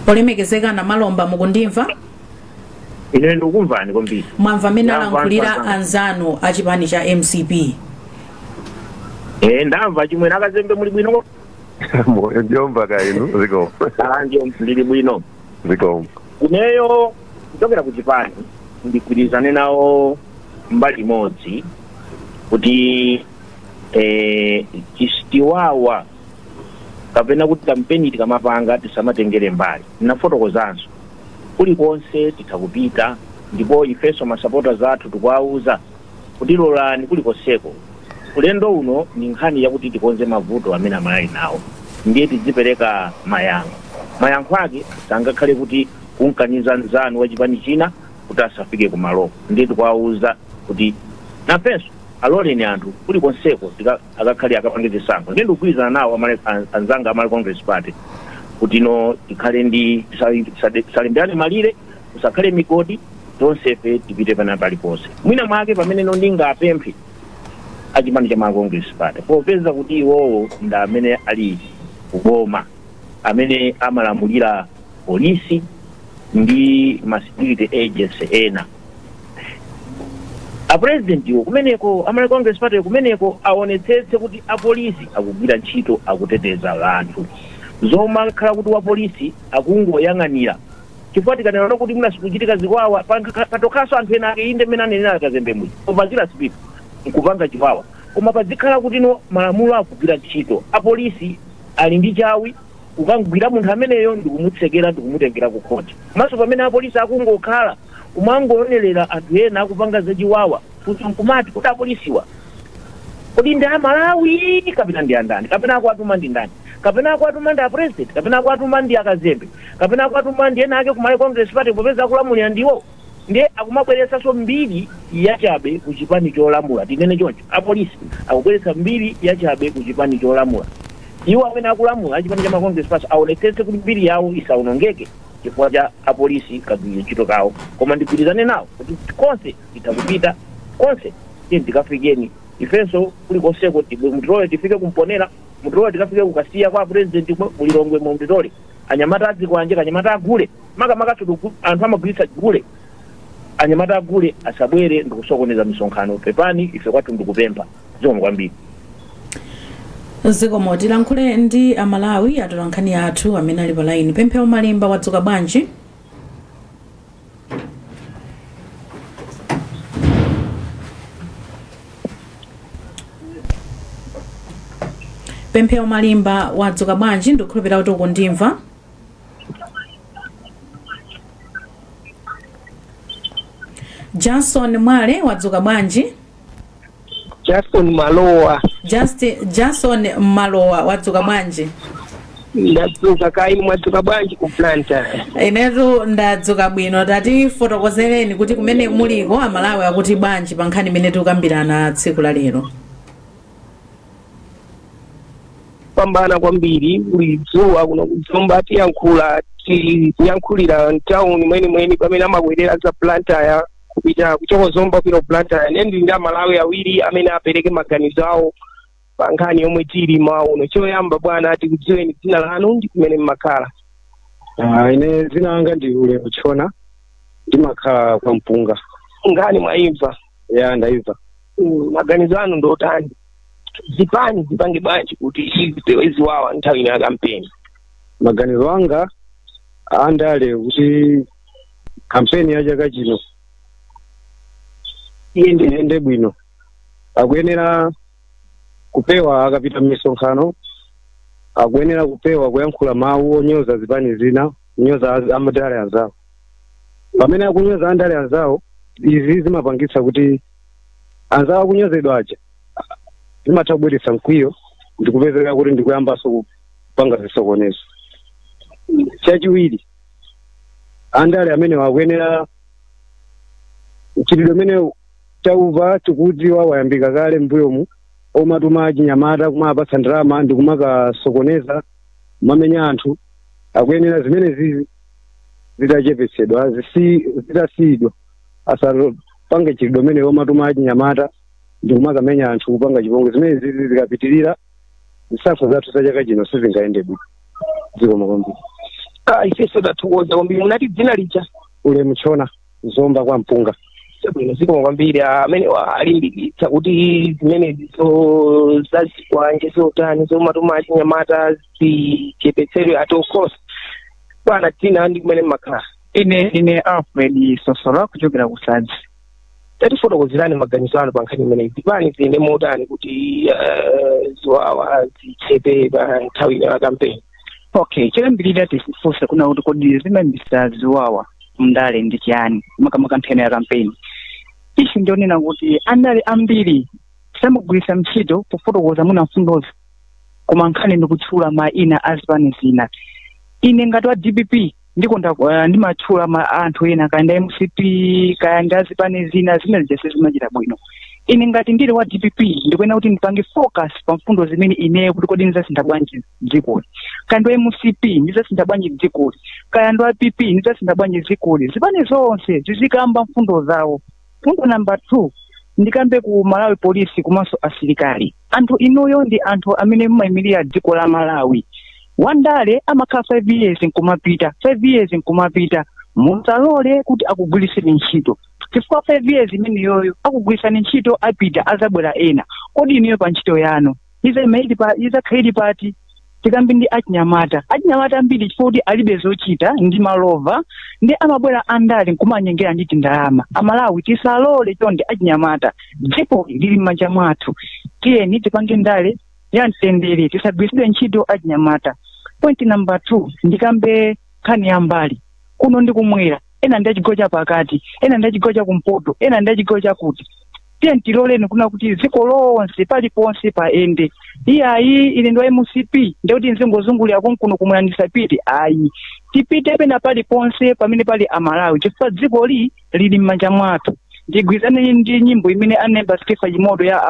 Olemekezeka Namalomba mukundimva?
Ine ndikukumvani kwambiri.
Mwamva amene alankhulira anzanu achipani cha MCP.
ndamva chimwe nakazembe muli bwino
moyo njomba kainu ziko
ndio ndili bwino
ziko
kuneyo kuchokera ku Japan ndikwirizane nawo mbali imodzi kuti chistiwawa kapena kuti kampeni tikamapanga tisamatengere mbali nafotokozanso kulikonse titakupita ndipo ifeso masapota zathu tikuwauza kuti lolani kulikonseko ulendo uno ni nkhani yakuti tikonze mavuto amene amalali nawo ndiye tidzipereka mayankho ake sangakhale kuti kunkaniza nzanu wa chipani china kuti asafike kumaloko ndiye tikuwauza kuti nafenso aloleni anthu kulikonseko akakhale akapangiza sankho ndiye ndikugwirizana nawo anzanga amali Congress Party kuti no tikhale ndi tisalemberane malire usakhale migodi tonsefe tipite pana paliponse mwina mwake pamene ndingapemphe achipani cha Congress Party popeza kuti iwowo nda amene ali kuboma amene amalamulira polisi ndi ma security agency ena a president yo kumeneko amali Congress Party kumeneko aonetsetse kuti apolisi akugwira ntchito akuteteza anthu zoma khala kuti wa polisi akungoyang'anira chifukwa tikanena kuti munasikuchitika zikwawa patokhaso anthu ena ake inde mena nenera kazembe mwi opazira sipipa nkupanga chiwawa koma padzikhala kuti no malamulo akugwira ntchito apolisi ali ndi chawi ukangwira munthu ameneyo ndikumutsekera ndikumutengera ku khoti maso pamene apolisi akungokhala umangoonelera anthu ena akupanga zachiwawa kuti nkumati kuti apolisiwa kodi ndi Amalawi kapena ndi andani kapena akuatuma ndi ndani kapena akuatuma ndi president kapena akuatuma ndi akazembe kapena akuatuma ndi ena ake kumali Congress Party popeza akulamulira ndiwo ndiye akumabweretsanso mbiri yachabe kuchipani cholamula tinene choncho apolisi akubweretsa mbiri yachabe kuchipani cholamula iwo amene akulamula achipani cha Congress Party aonetsetse kuti mbiri yawo isaonongeke chifukwa cha apolisi kagwira ntchito kawo koma ndigwirizane nawo kuti konse titakupita konse tikafikeni ifenso kulikonseko mutitole tifike kumponera mutitole tikafike kukasiya kwa president mulilongwe mutitole anyamata adzikwanje kanyamata agule makamaka anthu amagwiritsa gule anyamata agule asabwere ndikusokoneza misonkhano pepani ife kwathu ndikupempha zomwe kwambiri
zikomo tilankhule ndi Amalawi atola nkhani athu amene ali pa line Pemphero Malimba wadzuka bwanji Pemphero Malimba wadzuka bwanji ndikukhulupirira kuti ukundimva Jason Mwale wadzuka bwanji
Jason Malowa wadzuka bwanji
ndadzuka kai mwadzuka bwanji ku planta
inetu ndadzuka bwino tati fotokozereni kuti kumene muliko Amalawi akuti bwanji pa nkhani imene tikukambirana tsiku la lero.
pambana kwambiri ulidzuwa kuno kudzomba tiyankhulira mtown mweni pamene amabwerera za planta kupita kuchokozomba kupita planta nendi ndi Amalawi awiri amene apereke maganizo awo pa nkhani yomwe tili mauno. Choyamba bwana tikudziweni dzina lanu ndi kumene mmakhala.
Ine dzina langa ndi ule kuchona ndimakhala kwa Mpunga.
Ngani mwaimva?
Ya ndaimva.
Maganizo anu ndotani? Zipani zipange bwanji kuti izipewe ziwawa nthawi ina kampeni?
Maganizo anga andale kuti kampeni ya chaka chino iyende bwino. Akuyenera kupewa akapita misonkhano, akuyenera kupewa kuyankhula mawu onyoza zipani zina, nyoza amadale anzawo. Pamene akunyoza andale anzawo, izi zimapangitsa kuti anzawo akunyozedwa aja zimatabweretsa mkwiyo ndikupezeka kuti ndikuyambaso kupanga zisokonezo. Chachiwiri andale amene akuyenera chitidwe amene tauva tikudziwa wayambika kale mbuyomu omatuma chinyamata kumapatsa ndalama ndikumakasokoneza mamenya anthu akuyenera zimene zizi zitachepetsedwa zitasiyidwa asapange chitidwe amene omatuma chinyamata ndikumakamenya anthu kupanga chipongwe. Zimene zizi zikapitirira zisankho zathu za chaka chino sizingayende bwino. Zikomo kwambiri.
Ifeso tatukoza kwambiri. Munati dzina licha?
Ule Mchona Zomba kwa Mpunga.
chabwino zikomo kwambiri amene alimbikitsa kuti zimene zazikwanje zotani zomatuma achinyamata zichepetsedwe at all cost. Bwana tina ndi kumene mmakhala.
Ine Alfred Sosola kuchokera ku Sadzi.
Tatifotokozerani maganizo anu pa nkhani imeneyi. Zipani ziyende motani kuti ziwawa zichepe pa nthawi ya kampeni.
Okay, chilambirira tisifunse kuna kuti kodi zimayambisa ziwawa mndale ndi chiyani makamaka nthene ya kampeni. Ichi ndionena kuti andale ambiri samugwirisa ntchito kufotokoza muna mfundozi koma nkhani ndikutchula maina azipani zina. Ine ngati wa DPP ndikonda ndimatchula ma anthu ena kayenda MCP kayanda azipani zina zimene zese zimachita bwino. Ine ngati ndili wa DPP ndikuyenera kuti ndipange focus pa mfundo zimene ine kuti kodi ndizasintha bwanji dzikoli. Kayanda MCP ndizasintha bwanji dzikoli. Kayanda PP ndizasintha bwanji dzikoli. Zipani zonse zizikamba mfundo zawo. Fundo number 2 ndikambe ku Malawi Police komanso asilikali. Anthu inoyo ndi anthu amene mumayimirira dziko la Malawi. Wandale amakhala 5 years nkumapita 5 years nkumapita musalole kuti akugwiriseni ntchito chifukwa 5 years imene yoyo akugwirisani ntchito apita azabwera ena kodi iniyo pa ntchito yanu izakhalidi pati tikambi ndi achinyamata ambiri chifukwa kuti alibe zochita ndi malova ndi amabwera andale nkumanyengera ndi tindalama. Amalawi tisalole chonde achinyamata dziko lili m'manja mwathu tiyeni tipange ndale ya mtendere tisagwiritsidwe ntchito achinyamata. Point number 2 ndikambe nkhani ya mbali kuno ndikumwera ena ndi achigawo cha pakati ena ndi achigawo cha kumpoto ena ndi achigawo chakuti tiye tiloleni kuna kuti dziko lonse paliponse paende. Iyayi ine ndi wa MCP ndikuti nzingozungulira konkuno kumwera ndisapite ayi tipite pena paliponse pamene pali Amalawi chifukwa dziko lili m'manja mwathu. Ndigwirizane ndi nyimbo imene anemba Skefa Chimoto ya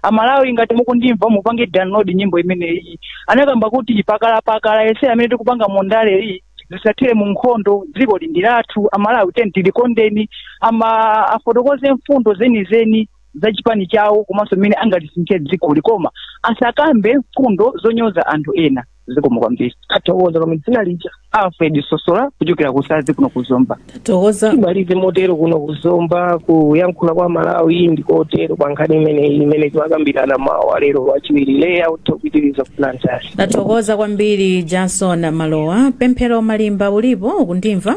Amalawi ngati mukundimva mupange download nyimbo imene iyi anakamba kuti pakala ese amene tikupanga mondale iyi zisathire mu nkhondo dziko lindi lathu Amalawi tilikondeni afotokoze mfundo zeni za chipani chawo komanso mmene angalisinthe dziko likoma asakambe mfundo zonyoza anthu ena zikomo kwambiri.
Athokoza kama dzina lija
Alfred Sosola kuchokera ku Sadzi kuno kuzomba.
Tokoza
Timalize motero kuno kuzomba kuyankhula kwa Malawi ndikotero kwa nkhani imene tiwakambirana mawa lero wachiwiri layout kupitiriza kuplantation.
Natokoza kwambiri Jason Malowa. Pemphero Malimba ulipo ukundimva?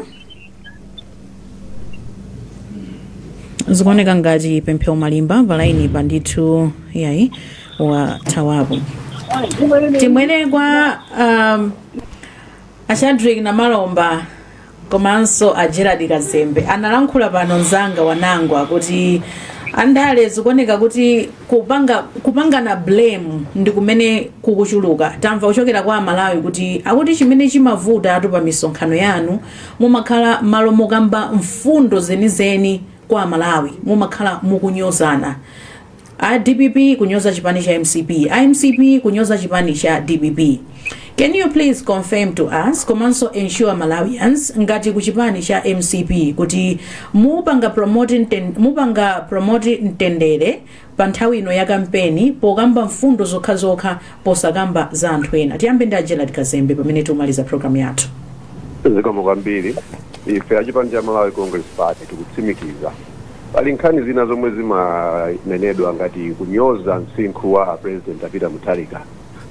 Zikuoneka ngati Pemphero Malimba valaini bandithu yayi wa Tawabu. Timwene kwa Ashadrick na Malomba komanso a Gerard Kazembe analankhula pano nzanga wanangwa kuti andale zikuoneka kuti kupangana blame ndi kumene kukuchuluka. Tamva kuchokera kwa Malawi kuti akuti chimene chimavuta atu pa misonkhano yanu mumakhala malo mokamba mfundo zenizeni kwa Malawi mumakhala mukunyozana. A DPP kunyoza chipani cha MCP, MCP kunyoza chipani cha DPP. Can you please confirm to us, komanso ensure Malawians ngati kuchipani cha MCP kuti mupanga promote ntendere pa nthawi ino ya kampeni pokamba mfundo zokha posakamba za anthu ena. Tiyambe ndi Gerard Kazembe pamene tumaliza program yathu.
Zikomo kwambiri ife achipani cha Malawi Congress Party tikutsimikiza pali nkhani zina zomwe zimanenedwa ngati kunyoza msinkhu wa President Peter Mutharika.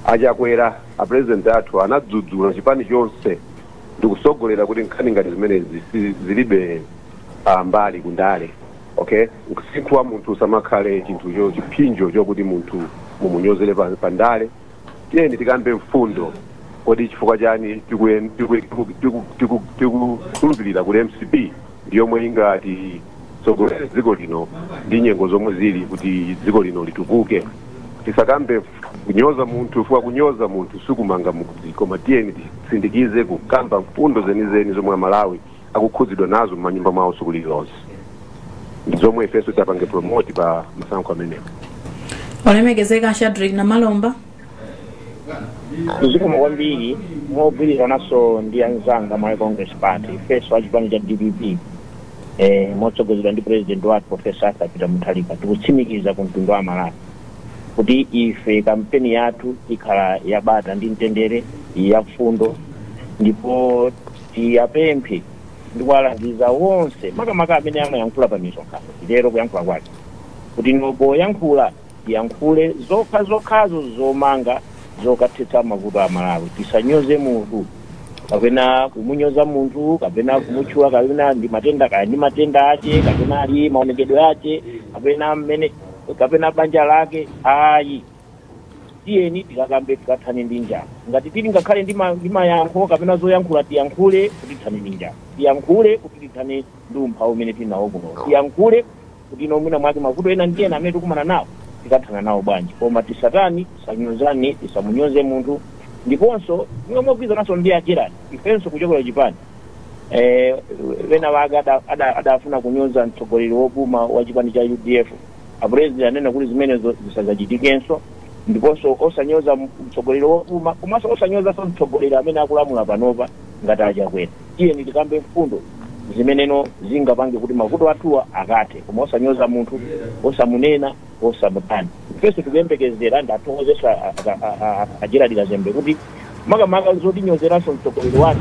Achakwera a president athu anadzudzula chipani chonse ndikusogolera kuti nkhani ngati zimenezi zilibe mbali kundale. Okay, msinkhu wa munthu samakhale chinthu chipinjo chokuti munthu mumunyozere pa ndale. Tiyeni tikambe mfundo kodi chifukwa chani tikukhulupirira kuti MCP ndiyomwe ingati sogolera dziko lino ndi nyengo zomwe zili kuti dziko lino litukuke. Tisakambe kunyoza munthu fuwa kunyoza munthu sukumanga mudzi koma tiyeni tisindikize kukamba mfundo zenizeni zomwe Malawi akukhudzidwa nazo m'manyumba mwawo tsiku lililonse. Zomwe ifeso tapange promote pa masankho amenewo.
Olemekezeka Shadrack na Malomba.
Zikomo kwambiri mogwirizana naso ndi anzanga Malawi Congress Party ifeso achipani cha DPP motsogozedwa ndi president wathu Professor Peter Mutharika tikutsimikiza ku mtundu wa Malawi kuti ife kampeni yathu ikhala yabata ndi mtendere ya mfundo ndipo tiyapemphe ndikuwalangiza wonse makamaka amene amayankhula pa misonkhano lero kuyankhula kwake kuti poyankhula tiyankhule zokhazo zomanga zokathetsa mavuto a Malawi. Tisanyoze munthu kapena kumunyoza munthu kapena kumutchula kapena ndi matenda ache kapena ali maonekedwe ache kapena banja lake. Ayi, tiyeni tikakambe tikathane ndi njala. Ngati tili ngakhale ndi mayankho kapena zoyankhula tiyankhule kuti tithane ndi njala, tiyankhule kuti tithane ndi umphawi umene tili nawo kuno, tiyankhule kuti nomwina mwake mavuto ena ndi ena amene tikumana nawo tikathana nawo bwanji. Koma tisatani, tisanyozani, tisamunyoze munthu. Ndiponso mwemogwirizananso ndi acherani ifenso kuchokera chipani wena wake adafuna kunyoza mtsogoleri wopuma wa chipani cha UDF. Apresident anena kuti zimenezo zisadzachitikenso, ndiponso osanyoza mtsogoleri wopuma komanso osanyozanso mtsogoleri amene akulamula panopa ngati achakwera. Tiyeni tikambe mfundo zimeneno zingapange kuti mavuto athuwa akathe, koma osanyoza munthu, osamunena, osamutani. Ifenso tikuyembekezera ndathokozesa Gerald Kazembe kuti makamaka zotinyozeranso mtsogoleri wake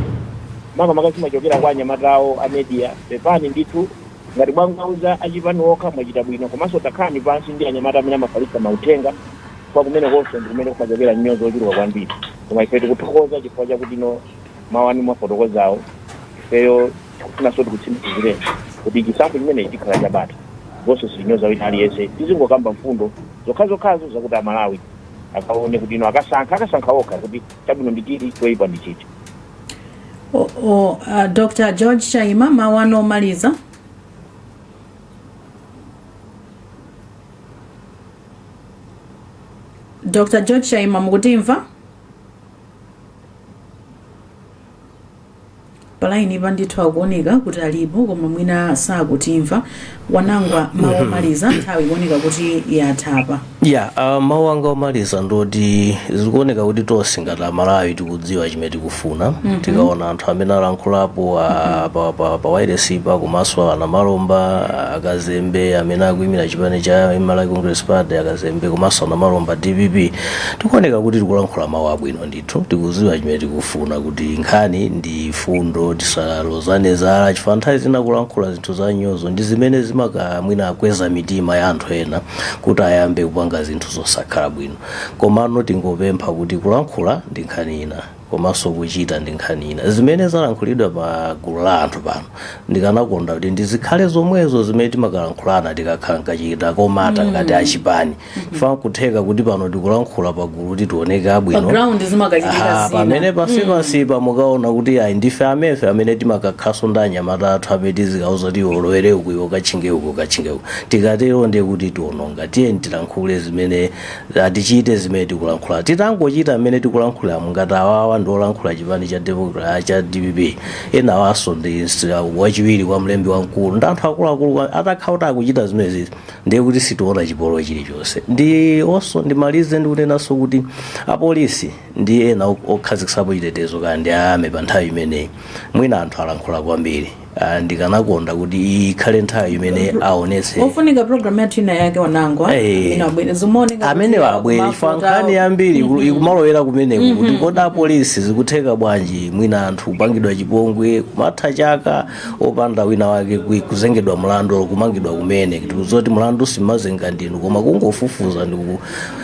makamaka zimachokera kwa anyamatawo a media pepani ndithu ngati mwangauza achipani okha mwachita bwino, komanso takhani pansi ndi anyamata amene amafalitsa mauthenga kwa kumene konse ndi kumene kumachokera nyozo ochuluka kwambiri. Koma ife tikuthokoza chifukwa chakuti mawani mwafotokozawo ifeyo tikufunanso tikutsimikizire kuti chisankho chimene chikhala chabata zonse silinyoza wina aliyense. Tizingokamba mfundo zokhazo zakuti Amalawi akaone kuti akasankha okha kuti chabwino ndichiti choyipa ndichiti.
Dr. George Chaima, mawu omaliza. Dr. George Chaima, mukutimva? Palaini bandithu akuoneka kuti alipo koma mwina sakutimva. Wanangwa mawu omaliza nthawi ikuoneka kuti yathapa.
Mawu anga omaliza ndoti zikuoneka kuti tonse ngati Amalawi tikudziwa chimene tikufuna. Tikaona anthu amene alankhulapo pa wireless pa komanso ana Malomba Akazembe amene akuyimira chipani cha Malawi Congress Party Akazembe komanso ana Malomba DPP, tikuoneka kuti tikulankhula mawu abwino ndithu. Tikudziwa chimene tikufuna kuti nkhani ndi fundo tisalozane zala chifukwa nthawi zina kulankhula zinthu za nyozo ndi zimene mwina akweza mitima ya anthu ena kuti ayambe kupanga zinthu zosakhala bwino. Komano tingopempha kuti kulankhula ndi nkhani ina komanso kuchita ndi nkhani ina. Zimene zalankhulidwa pa gulu la anthu pano ndikanakonda kuti ndizikhale zomwezo zimene timakalankhulana tikakhala nkachita komata ngati achipani. Fa kutheka kuti pano tikulankhula pa gulu kuti tioneke abwino
background zimakachitika zina
pamene pasipa mukaona kuti ayi ndife amefe amene timakakhaso ndi anyamata athu amene tizikauza kuti olowere uku kachinge uku tikatero ndiye kuti tiononga. Tiyeni tilankhule zimene tichite zimene tikulankhula. Titangochita amene tikulankhula ngati awawa ndolankhula chipani cha DPP ena waso ndi wachiwiri kwa mlembi wamkulu ndi anthu akuluakulu atakhala akuchita zimene ndiye kuti sitiona chipolo chilichonse. Ndimalize ndikunenanso kuti apolisi ndi ena okhazikitsapo chitetezo kandi ame pa nthawi imeneyi mwina anthu alankhula kwambiri. Ndikanakonda kuti ikhale nthawi imene aonetse
ofunika program yathu ina yake Wanangwa inabwera zimoneka
amene wabwera chifukwa nkhani yambiri ikumalowera kumeneko kuti kodi apolisi zikutheka bwanji mwina anthu kupangidwa chipongwe kumatha chaka opanda wina wake kuzengedwa mlandu kumangidwa kumene tikuzoti mlandu simazenga ndinu koma kungofufuza ndiku.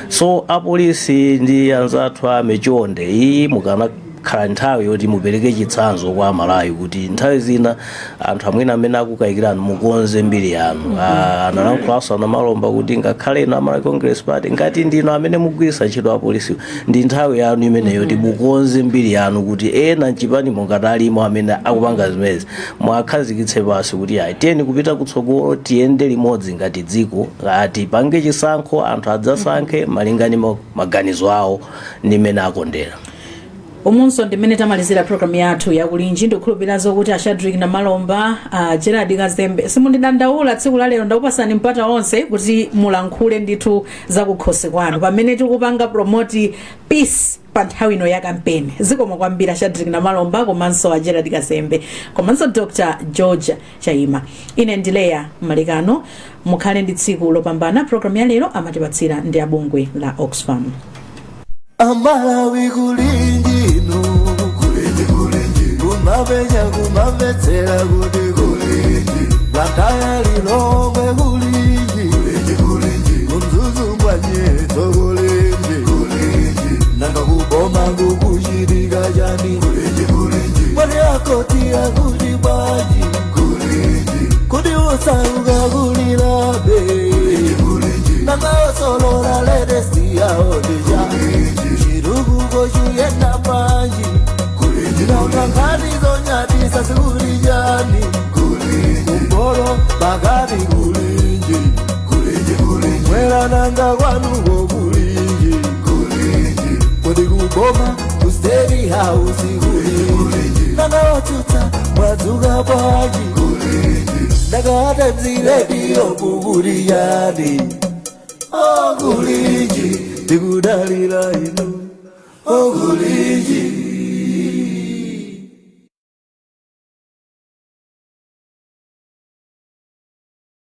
So apolisi ndi anzathu amechonde iyi mukana khala nthawi yoti mupereke chitsanzo kwa Amalawi kuti nthawi zina anthu amwina amene akukayikirani mukonze mbiri yanu. Analankhulaso ana Malomba kuti ngakhale ino Malawi Congress Party ngati ndino amene mugwiritsa ntchito apolisi ndi nthawi yanu imeneyo kuti mukonze mbiri yanu kuti ena mchipani ngati alimo amene akupanga zimezi mwakhazikitse pasi kuti tiyeni kupita kutsogolo tiyende limodzi ngati dziko tipange chisankho anthu adzasankhe malingana maganizo awo ndi mmene akondera.
Umunso ndimene tamalizira program yathu yakulinji ndikukhulupirira zokuti Shadrack na Malomba Gerald Kazembe simundidandaula tsiku la lero ndakupasani mpata onse kuti mulankhule ndithu zakukhosi kwanu pamene tikupanga promote peace pa nthawi ino ya kampeni. Zikomo kwambiri Shadrack na Malomba komanso Gerald Kazembe komanso Dr. George Chaima. Ine ndileya Malikano, mukhale ndi tsiku lopambana. Program ya lero amatipatsira ndi abungwe la Oxfam.
Amalawi kulinji no kulinji Kumavenya kumavetsera kuti kulinji Gataya lilongwe kulinji Kumzuzu mwanyeto kulinji Nanga kuboma kukushirika jani Mwani akotia kulibaji Kudi usauga kulilabe Nanga osolora ledesi ya odija Shirugu goshu yenda maji Nanga ngani zonyati sasuri jani Kumboro bagani kulinji Mwela nanga wanu kulinji Kodi kuboma kusteri hausi kulinji Nanga ochuta mwazuga baji Nanga atemzi redio kuburi yani Oh kulinji Digudalila inu Oh kulinji